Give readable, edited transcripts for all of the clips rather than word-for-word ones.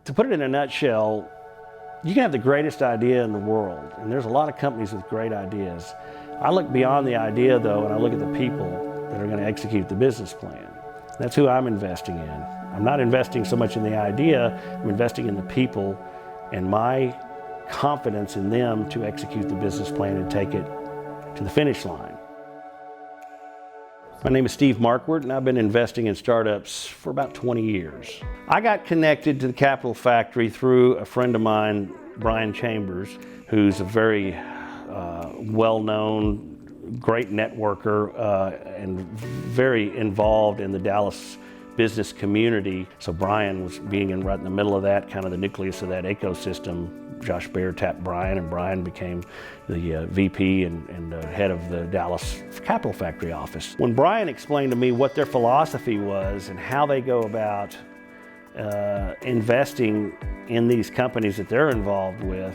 To put it in a nutshell, you can have the greatest idea in the world, and there's a lot of companies with great ideas. I look beyond the idea, though, and I look at the people that are going to execute the business plan. That's who I'm investing in. I'm not investing so much in the idea, I'm investing in the people and my confidence in them to execute the business plan and take it to the finish line. My name is Steve Markwardt, and I've been investing in startups for about 20 years. I got connected to the Capital Factory through a friend of mine, Bryan, who's a very well-known, great networker and very involved in the Dallas business community. So Bryan was being right in the middle of that, kind of the nucleus of that ecosystem. Josh Baer tapped Bryan, and Bryan became the VP and head of the Dallas Capital Factory office. When Bryan explained to me what their philosophy was and how they go about investing in these companies that they're involved with,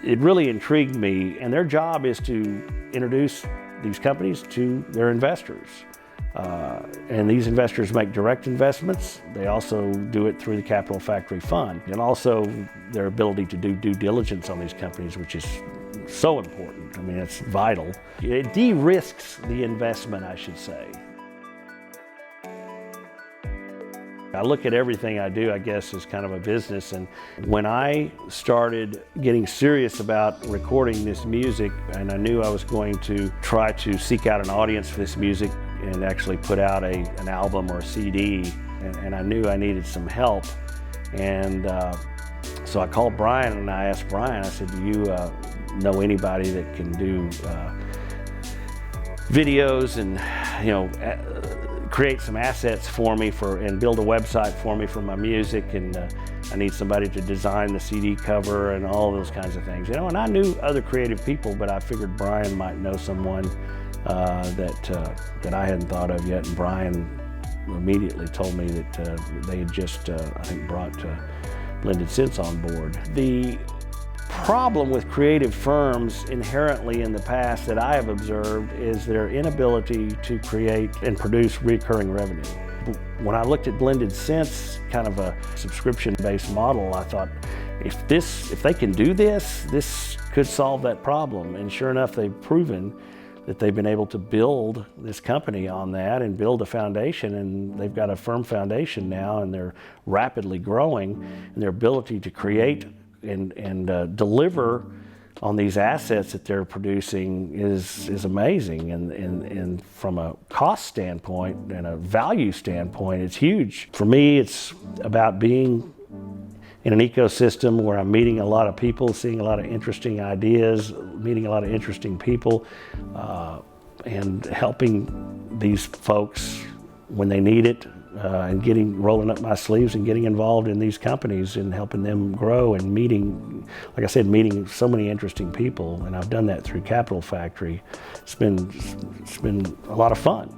it really intrigued me. And their job is to introduce these companies to their investors. And these investors make direct investments. They also do it through the Capital Factory Fund. And also their ability to do due diligence on these companies, which is so important. I mean, it's vital. It de-risks the investment, I should say. I look at everything I do, I guess, as kind of a business. And when I started getting serious about recording this music, and I knew I was going to try to seek out an audience for this music and actually put out an album or a CD, and I knew I needed some help. And so I called Bryan and I asked Bryan, I said, do you know anybody that can do videos and, you know, create some assets for me and build a website for me for my music, and I need somebody to design the CD cover and all those kinds of things. You know, and I knew other creative people, but I figured Bryan might know someone that I hadn't thought of yet. And Bryan immediately told me that they had just, I think, brought Blended Sense on board. The problem with creative firms inherently in the past that I have observed is their inability to create and produce recurring revenue. When I looked at Blended Sense, kind of a subscription-based model, I thought, if they can do this could solve that problem. And sure enough, they've proven that they've been able to build this company on that and build a foundation, and they've got a firm foundation now, and they're rapidly growing, and their ability to create and deliver on these assets that they're producing is amazing. And from a cost standpoint and a value standpoint, it's huge. For me, it's about being in an ecosystem where I'm meeting a lot of people, seeing a lot of interesting ideas, meeting a lot of interesting people, and helping these folks when they need it, and rolling up my sleeves and getting involved in these companies and helping them grow, and meeting, like I said, meeting so many interesting people. And I've done that through Capital Factory. It's been a lot of fun.